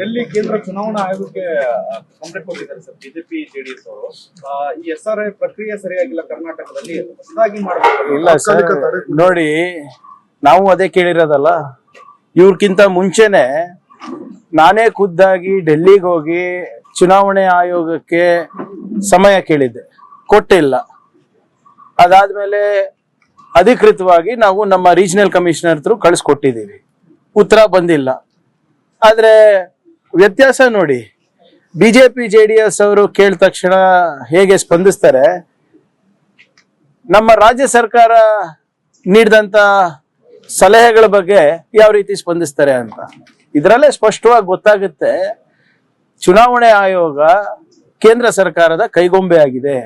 ಡೆಲ್ಲಿ ಕೇಂದ್ರ ಚುನಾವಣಾ ಆಯೋಗಕ್ಕೆ ಕಂಪ್ಲೇಂಟ್ ಕೊಟ್ಟಿದ್ದಾರೆ ಸರ್ ಬಿಜೆಪಿ ಜೆಡಿಎಸ್ ಅವರು. ಈ SRI ಪ್ರಕ್ರಿಯೆ ಸರಿಯಾಗಿಲ್ಲ, ಕರ್ನಾಟಕದಲ್ಲಿ ಹೊಸದಾಗಿ ಮಾಡಬೇಕು. ಇಲ್ಲ ಸರ್, ನೋಡಿ ನಾವು ಅದೇ ಕೇಳಿರೋದಲ್ಲ. ಇವ್ರಕ್ಕಿಂತ ಮುಂಚೆನೆ ನಾನೇ ಖುದ್ದಾಗಿ ಡೆಲ್ಲಿಗೆ ಹೋಗಿ ಚುನಾವಣೆ ಆಯೋಗಕ್ಕೆ ಸಮಯ ಕೇಳಿದ್ದೆ, ಕೊಟ್ಟಿಲ್ಲ. ಅದಾದ್ಮೇಲೆ ಅಧಿಕೃತವಾಗಿ ನಾವು ನಮ್ಮ ರೀಜನಲ್ ಕಮಿಷನರ್ ಹತ್ರ ಕಳಿಸ್ಕೊಟ್ಟಿದ್ದೀವಿ, ಉತ್ತರ ಬಂದಿಲ್ಲ. ಆದ್ರೆ ವ್ಯತ್ಯಾಸ ನೋಡಿ, ಬಿಜೆಪಿ JDS ಅವರು ಕೇಳಿದ ತಕ್ಷಣ ಹೇಗೆ ಸ್ಪಂದಿಸ್ತಾರೆ, ನಮ್ಮ ರಾಜ್ಯ ಸರ್ಕಾರ ನೀಡಿದಂತ ಸಲಹೆಗಳ ಬಗ್ಗೆ ಯಾವ ರೀತಿ ಸ್ಪಂದಿಸ್ತಾರೆ ಅಂತ ಇದರಲ್ಲೇ ಸ್ಪಷ್ಟವಾಗಿ ಗೊತ್ತಾಗುತ್ತೆ. ಚುನಾವಣೆ ಆಯೋಗ ಕೇಂದ್ರ ಸರ್ಕಾರದ ಕೈಗೊಂಬೆ ಆಗಿದೆ.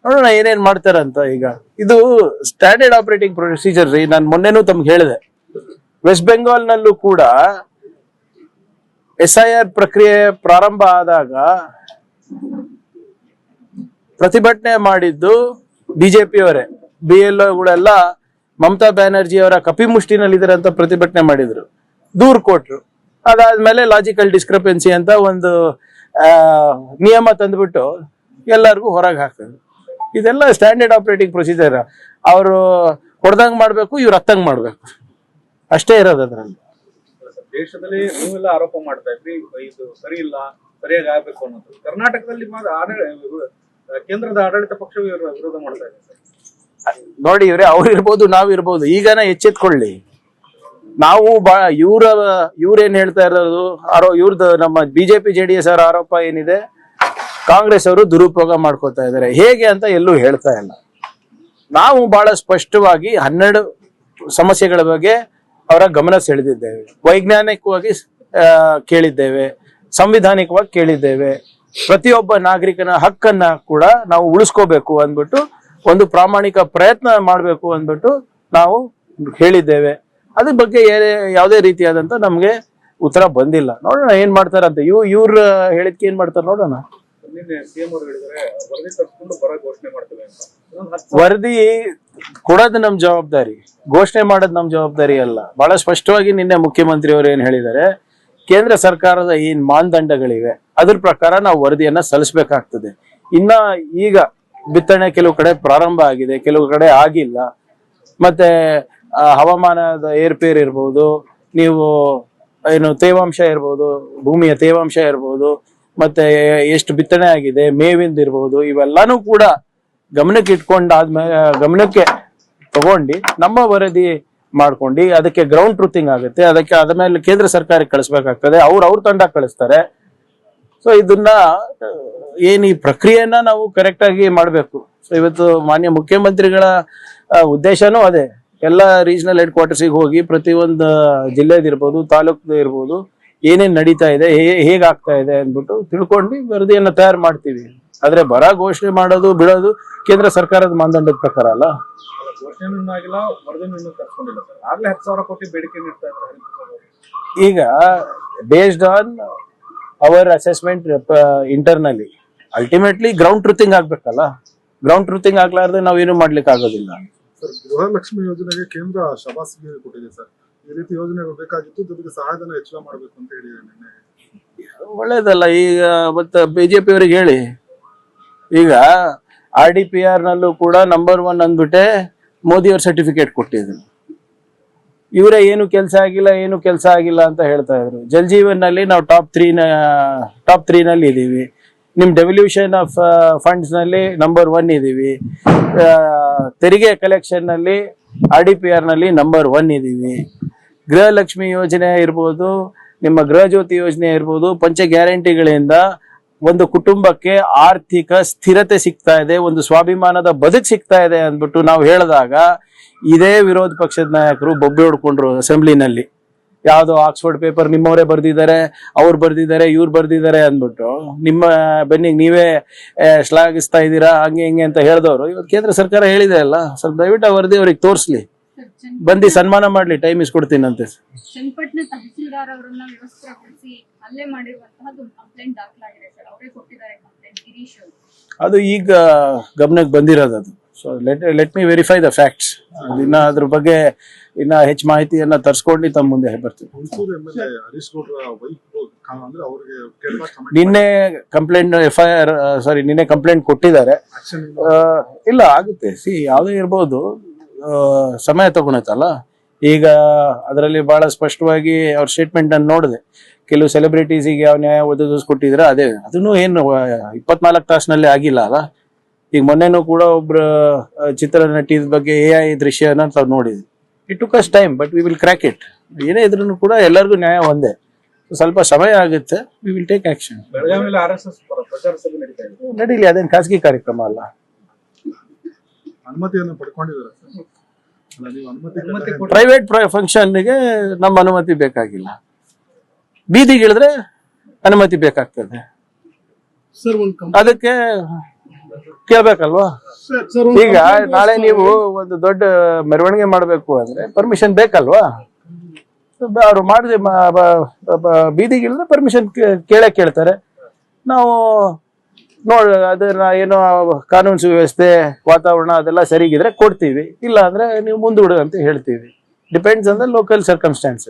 ನೋಡೋಣ ಏನೇನ್ ಮಾಡ್ತಾರಂತ. ಈಗ ಇದು ಸ್ಟ್ಯಾಂಡರ್ಡ್ ಆಪರೇಟಿಂಗ್ ಪ್ರೊಸೀಜರ್ ರೀ. ನಾನು ಮೊನ್ನೆನೂ ತಮ್ಗೆ ಹೇಳಿದೆ, ವೆಸ್ಟ್ ಬೆಂಗಾಲ್ ನಲ್ಲೂ ಕೂಡ SIR ಪ್ರಕ್ರಿಯೆ ಪ್ರಾರಂಭ ಆದಾಗ ಪ್ರತಿಭಟನೆ ಮಾಡಿದ್ದು ಬಿಜೆಪಿಯವರೇ. BLOಗಳೆಲ್ಲ ಮಮತಾ ಬ್ಯಾನರ್ಜಿ ಅವರ ಕಪಿಮುಷ್ಟಿನಲ್ಲಿದ್ದಾರೆ ಅಂತ ಪ್ರತಿಭಟನೆ ಮಾಡಿದ್ರು, ದೂರು ಕೊಟ್ರು. ಅದಾದ್ಮೇಲೆ ಲಾಜಿಕಲ್ ಡಿಸ್ಕ್ರಪೆನ್ಸಿ ಅಂತ ಒಂದು ನಿಯಮ ತಂದ್ಬಿಟ್ಟು ಎಲ್ಲರಿಗೂ ಹೊರಗೆ ಹಾಕಿದ್ರು. ಇದೆಲ್ಲ ಸ್ಟ್ಯಾಂಡರ್ಡ್ ಆಪರೇಟಿಂಗ್ ಪ್ರೊಸೀಜರ್. ಅವರು ಹೊಡೆದಂಗ್ ಮಾಡ್ಬೇಕು, ಇವ್ರು ಹತ್ತಂಗ್ ಮಾಡ್ಬೇಕು, ಅಷ್ಟೇ ಇರೋದು ಅದ್ರಲ್ಲಿ. ದೇಶದಲ್ಲಿ ನೀವೆಲ್ಲ ಆರೋಪ ಮಾಡ್ತಾ ಇದ್ರಿ, ಇದು ಸರಿ ಇಲ್ಲ, ಸರಿಯಾಗಿ ಆಗ್ಬೇಕು ಅನ್ನೋದು. ಕರ್ನಾಟಕದಲ್ಲಿ ಕೇಂದ್ರದ ಆಡಳಿತ ಪಕ್ಷ ವಿರೋಧ ಮಾಡ್ತಾ ಇದೆ ಸರ್. ನೋಡಿ, ಅವ್ರು ಇರ್ಬೋದು, ನಾವ್ ಇರ್ಬೋದು, ಈಗನ ಎಚ್ಚೆತ್ಕೊಳ್ಳಿ. ನಾವು ಇವ್ರೇನ್ ಹೇಳ್ತಾ ಇರೋದು, ಇವ್ರದ್ದು ನಮ್ಮ ಬಿಜೆಪಿ JDS ಅವರ ಆರೋಪ ಏನಿದೆ, ಕಾಂಗ್ರೆಸ್ ಅವರು ದುರುಪಯೋಗ ಮಾಡ್ಕೋತಾ ಇದ್ದಾರೆ. ಹೇಗೆ ಅಂತ ಎಲ್ಲೂ ಹೇಳ್ತಾ ಇಲ್ಲ. ನಾವು ಬಹಳ ಸ್ಪಷ್ಟವಾಗಿ 12 ಸಮಸ್ಯೆಗಳ ಬಗ್ಗೆ ಅವರ ಗಮನ ಸೆಳೆದಿದ್ದೇವೆ, ವೈಜ್ಞಾನಿಕವಾಗಿ ಕೇಳಿದ್ದೇವೆ, ಸಂವಿಧಾನಿಕವಾಗಿ ಕೇಳಿದ್ದೇವೆ. ಪ್ರತಿಯೊಬ್ಬ ನಾಗರಿಕನ ಹಕ್ಕನ್ನ ಕೂಡ ನಾವು ಉಳಿಸ್ಕೋಬೇಕು ಅಂದ್ಬಿಟ್ಟು, ಒಂದು ಪ್ರಾಮಾಣಿಕ ಪ್ರಯತ್ನ ಮಾಡಬೇಕು ಅಂದ್ಬಿಟ್ಟು ನಾವು ಹೇಳಿದ್ದೇವೆ. ಅದ್ರ ಬಗ್ಗೆ ಯಾವುದೇ ರೀತಿಯಾದಂತ ನಮ್ಗೆ ಉತ್ತರ ಬಂದಿಲ್ಲ. ನೋಡೋಣ ಏನ್ ಮಾಡ್ತಾರಂತ. ಇವ್ರ ಹೇಳಿದ್ಕೆ ಏನ್ ಮಾಡ್ತಾರೆ ನೋಡೋಣ. ನಿನ್ನೆ CM ಅವರು ಹೇಳಿದರೆ ವರದಿ ತರಿಸ್ಕೊಂಡು ಬರ ಘೋಷಣೆ ಮಾಡ್ತೇವೆ ಅಂತ. ವರದಿ ಕೊಡೋದು ನಮ್ ಜವಾಬ್ದಾರಿ, ಘೋಷಣೆ ಮಾಡೋದು ನಮ್ ಜವಾಬ್ದಾರಿ ಅಲ್ಲ. ಬಹಳ ಸ್ಪಷ್ಟವಾಗಿ ನಿನ್ನೆ ಮುಖ್ಯಮಂತ್ರಿ ಅವರು ಏನ್ ಹೇಳಿದ್ದಾರೆ, ಕೇಂದ್ರ ಸರ್ಕಾರದ ಏನ್ ಮಾನದಂಡಗಳಿವೆ ಅದ್ರ ಪ್ರಕಾರ ನಾವು ವರದಿಯನ್ನ ಸಲ್ಲಿಸಬೇಕಾಗ್ತದೆ. ಇನ್ನ ಈಗ ಬಿತ್ತನೆ ಕೆಲವು ಕಡೆ ಪ್ರಾರಂಭ ಆಗಿದೆ, ಕೆಲವು ಕಡೆ ಆಗಿಲ್ಲ. ಮತ್ತೆ ಹವಾಮಾನದ ಏರ್ಪೇರ್ ಇರ್ಬೋದು, ನೀವು ಏನು ತೇವಾಂಶ ಇರ್ಬೋದು, ಭೂಮಿಯ ತೇವಾಂಶ ಇರ್ಬೋದು, ಮತ್ತೆ ಎಷ್ಟು ಬಿತ್ತನೆ ಆಗಿದೆ, ಮೇವಿಂದ ಇರ್ಬೋದು, ಇವೆಲ್ಲಾನು ಕೂಡ ಗಮನಕ್ಕೆ ಗಮನಕ್ಕೆ ತಗೊಂಡು ನಮ್ಮ ವರದಿ ಮಾಡ್ಕೊಂಡು ಅದಕ್ಕೆ ಗ್ರೌಂಡ್ ಟ್ರೂತಿಂಗ್ ಆಗುತ್ತೆ. ಅದಕ್ಕೆ ಆದ್ಮೇಲೆ ಕೇಂದ್ರ ಸರ್ಕಾರಕ್ಕೆ ಕಳಿಸ್ಬೇಕಾಗ್ತದೆ, ಅವ್ರ ತಂಡ ಕಳಿಸ್ತಾರೆ. ಸೊ ಇದನ್ನ ಈ ಪ್ರಕ್ರಿಯೆಯನ್ನ ನಾವು ಕರೆಕ್ಟ್ ಆಗಿ ಮಾಡ್ಬೇಕು. ಸೊ ಇವತ್ತು ಮಾನ್ಯ ಮುಖ್ಯಮಂತ್ರಿಗಳ ಉದ್ದೇಶನೂ ಅದೇ. ಎಲ್ಲ ರೀಜನಲ್ ಹೆಡ್ ಕ್ವಾರ್ಟರ್ಸಿಗೆ ಹೋಗಿ ಪ್ರತಿಯೊಂದು ಜಿಲ್ಲೆದಿರ್ಬೋದು, ತಾಲೂಕು ಇರ್ಬೋದು, ಏನೇನ್ ನಡೀತಾ ಇದೆ, ಹೇಗಾಗ್ತಾ ಇದೆ ಅಂದ್ಬಿಟ್ಟು ತಿಳ್ಕೊಂಡು ವರದಿಯನ್ನ ತಯಾರು ಮಾಡ್ತೀವಿ. ಆದ್ರೆ ಬರ ಘೋಷಣೆ ಮಾಡೋದು ಬಿಡೋದು ಕೇಂದ್ರ ಸರ್ಕಾರದ ಮಾನದಂಡದ ಪ್ರಕಾರ ಅಲ್ಲ. ಘೋಷಣೆ ಆಗಿಲ್ಲ, ವರದಿನೂ ಇನ್ನೂ ತರಿಸ್ಕೊಂಡಿಲ್ಲ ಸರ್. ಆಗ್ಲೇ 10,000 ಕೋಟಿ ಬೇಡಿಕೆ ನೀಡ್ತಾ ಇದ್ದಾರೆ. ಈಗ based on our assessment internally, ultimately ground truthing ಆಗ್ಬೇಕಲ್ಲ. ಗ್ರೌಂಡ್ ಟ್ರೂತಿಂಗ್ ಆಗ್ಲಾರ್ದೆ ನಾವೇನು ಮಾಡ್ಲಿಕ್ಕೆ ಆಗೋದಿಲ್ಲ. ಸರ್, ಗೃಹಲಕ್ಷ್ಮಿ ಯೋಜನೆಗೆ ಕೇಂದ್ರ ಶಬಾಸ್ಗೆ ಕೊಟ್ಟಿದೆ ಸರ್. ಈ ರೀತಿ ಯೋಜನೆಗಳು ಬೇಕಾಗಿತ್ತು, ಜೊತೆಗೆ ಸಹಾಯಧನ ಹೆಚ್ಚಳ ಮಾಡಬೇಕು ಅಂತ ಹೇಳಿದ್ದಾರೆ ನಿನ್ನೆ. ಒಳ್ಳೇದಲ್ಲ. ಈಗ ಮತ್ತೆ ಬಿಜೆಪಿ ಅವರಿಗೆ ಹೇಳಿ, ಈಗ RDPR ನಲ್ಲೂ ಕೂಡ ನಂಬರ್ 1 ಅಂದ್ಬಿಟ್ಟೆ ಮೋದಿ ಅವ್ರ ಸರ್ಟಿಫಿಕೇಟ್ ಕೊಟ್ಟಿದ್ರು. ಇವರೇ ಏನು ಕೆಲಸ ಆಗಿಲ್ಲ ಅಂತ ಹೇಳ್ತಾ ಇದ್ರು. ಜಲ್ ಜೀವನ್ ನಲ್ಲಿ ನಾವು ಟಾಪ್ 3 ನಲ್ಲಿ ಇದೀವಿ. ನಿಮ್ ಡೆವಲ್ಯೂಷನ್ ಆಫ್ ಫಂಡ್ಸ್ ನಲ್ಲಿ ನಂಬರ್ 1 ಇದೀವಿ. ತೆರಿಗೆ ಕಲೆಕ್ಷನ್ ನಲ್ಲಿ RDPR ನಲ್ಲಿ ನಂಬರ್ 1 ಇದೀವಿ. ಗೃಹಲಕ್ಷ್ಮಿ ಯೋಜನೆ ಇರ್ಬೋದು, ನಿಮ್ಮ ಗೃಹ ಜ್ಯೋತಿ ಯೋಜನೆ ಇರ್ಬೋದು, ಪಂಚ ಗ್ಯಾರಂಟಿಗಳಿಂದ ಒಂದು ಕುಟುಂಬಕ್ಕೆ ಆರ್ಥಿಕ ಸ್ಥಿರತೆ ಸಿಗ್ತಾ ಇದೆ, ಒಂದು ಸ್ವಾಭಿಮಾನದ ಬದುಕು ಸಿಗ್ತಾ ಇದೆ ಅಂದ್ಬಿಟ್ಟು ನಾವು ಹೇಳಿದಾಗ ಇದೇ ವಿರೋಧ ಪಕ್ಷದ ನಾಯಕರು ಬೊಬ್ಬೆ ಹೊಡ್ಕೊಂಡ್ರು ಅಸೆಂಬ್ಲಿನಲ್ಲಿ. ಯಾವ್ದೋ ಆಕ್ಸ್ಫರ್ಡ್ ಪೇಪರ್ ನಿಮ್ಮವರೇ ಬರ್ದಿದ್ದಾರೆ, ಅವ್ರು ಬರ್ದಿದ್ದಾರೆ, ಇವ್ರು ಬರ್ದಿದ್ದಾರೆ ಅಂದ್ಬಿಟ್ಟು ನಿಮ್ಮ ಬೆನ್ನಿಗೆ ನೀವೇ ಶ್ಲಾಘಿಸ್ತಾ ಇದ್ದೀರಾ, ಹಂಗೆ ಹಿಂಗೆ ಅಂತ ಹೇಳಿದವರು ಇವತ್ತು ಕೇಂದ್ರ ಸರ್ಕಾರ ಹೇಳಿದೆ ಅಲ್ಲ. ಸ್ವಲ್ಪ ದಯವಿಟ್ಟು ಆ ವರದಿ ಅವ್ರಿಗೆ ತೋರಿಸ್ಲಿ, ಬಂದು ಸನ್ಮಾನ ಮಾಡ್ಲಿ, ಟೈಮ್ ಇಸ್ಕೊಡ್ತೀನಂತೆ. ಚನ್ನಪಟ್ಟಣ ತಹಸೀಲ್ದಾರ್ ಅವರನ್ನ ವ್ಯವಸ್ಥೆಗೊಳಿಸಿ ಹಲ್ಲೆ ಮಾಡಿರುವಂತಹದ್ದು ಕಂಪ್ಲೇಂಟ್ ದಾಖಲಾಗಿದೆ ಸರ್. ಅವರೇ ಕೊಟ್ಟಿದ್ದಾರೆ ಕಂಪ್ಲೇಂಟ್, ಗಿರೀಶ್ ಅವರು. ಅದು ಈಗ ಗಮನಕ್ಕೆ ಬಂದಿರೋದು ಅದು. So let me verify the facts. ಇನ್ನ ಅದ್ರ ಬಗ್ಗೆ ಇನ್ನ ಹೆಚ್ಚು ಮಾಹಿತಿಯನ್ನ ತರಿಸ್ಕೊಂಡು ತಮ್ಮ ಮುಂದೆ ಬರ್ತೀವಿ. ಹುಣಸೂರು MLA ಹರೀಶ್ ಗೌಡ್ರ ವೈಫ್ ಅಂದ್ರೆ ಅವ್ರಿಗೆ ಕೇಳಿದಾಗ comment ನಿನ್ನೆ ಕಂಪ್ಲೇಂಟ್ FIR ನಿನ್ನೆ ಕಂಪ್ಲೇಂಟ್ ಕೊಟ್ಟಿದ್ದಾರೆ. action ಇಲ್ಲ ಆಗುತ್ತೆ, ಯಾವುದೇ ಇರ್ಬೋದು, ಸಮಯ ತಗೊಳತ್ತಲ್ಲ. ಈಗ ಅದರಲ್ಲಿ ಬಹಳ ಸ್ಪಷ್ಟವಾಗಿ ಅವ್ರ ಸ್ಟೇಟ್ಮೆಂಟ್ ನಾನು ನೋಡಿದೆ. ಕೆಲವು ಸೆಲೆಬ್ರಿಟೀಸಿಗೆ ಯಾವ ನ್ಯಾಯ ಒದಗಿಸ್ಕೊಟ್ಟಿದ್ರೆ ಅದನ್ನು ಏನು 24 ತಾಸಿನಲ್ಲಿ ಆಗಿಲ್ಲ ಅಲ್ಲ. ಈಗ ಮೊನ್ನೆನೂ ಕೂಡ ಒಬ್ರು ಚಿತ್ರನಟಿ ಬಗ್ಗೆ AI ದೃಶ್ಯನ ತಾವು ನೋಡಿದ್ವಿ. It took us time but we will crack it. ಏನೇ ಇದ್ರೂ ಕೂಡ ಎಲ್ಲರಿಗೂ ನ್ಯಾಯ ಒಂದೇ, ಸ್ವಲ್ಪ ಸಮಯ ಆಗುತ್ತೆ. We will take action. ಬೆಳಗಾವಿಯಲ್ಲಿ RSS ಪ್ರಚಾರ ಸಭೆ ನಡೀತಾ ಇದೆ. ನಡೀಲಿ, ಅದೇನು ಖಾಸಗಿ ಕಾರ್ಯಕ್ರಮ ಅಲ್ಲ. ಅನುಮತಿಯನ್ನು ಪಡ್ಕೊಂಡಿದ್ದಾರೆ ಸರ್. ಅಲ್ಲ, ನೀವು ಅನುಮತಿ ಅನುಮತಿ ಪ್ರೈವೇಟ್ ಫಂಕ್ಷನ್ಗೆ ನಮ್ಮ ಅನುಮತಿ ಬೇಕಾಗಿಲ್ಲ. ಬೀದಿಗಿಳಿದ್ರೆ ಅನುಮತಿ ಬೇಕಾಗ್ತದೆ. ಸರ್ ಅದಕ್ಕೆ ಕೇಳ್ಬೇಕಲ್ವಾ? ಈಗ ನಾಳೆ ನೀವು ಒಂದು ದೊಡ್ಡ ಮೆರವಣಿಗೆ ಮಾಡ್ಬೇಕು ಅಂದ್ರೆ ಪರ್ಮಿಷನ್ ಬೇಕಲ್ವಾ? ಅವ್ರು ಮಾಡಿದೆ ಬೀದಿಗಿಳಿದ್ರೆ ಪರ್ಮಿಷನ್ ಕೇಳ್ತಾರೆ. ನಾವು ಅದನ್ನ ಏನೋ ಕಾನೂನು ಸುವ್ಯವಸ್ಥೆ ವಾತಾವರಣ ಅದೆಲ್ಲ ಸರಿಗಿದ್ರೆ ಕೊಡ್ತೀವಿ, ಇಲ್ಲ ಅಂದ್ರೆ ನೀವು ಮುಂದೂಡು ಅಂತ ಹೇಳ್ತೀವಿ. Depends on the local circumstances.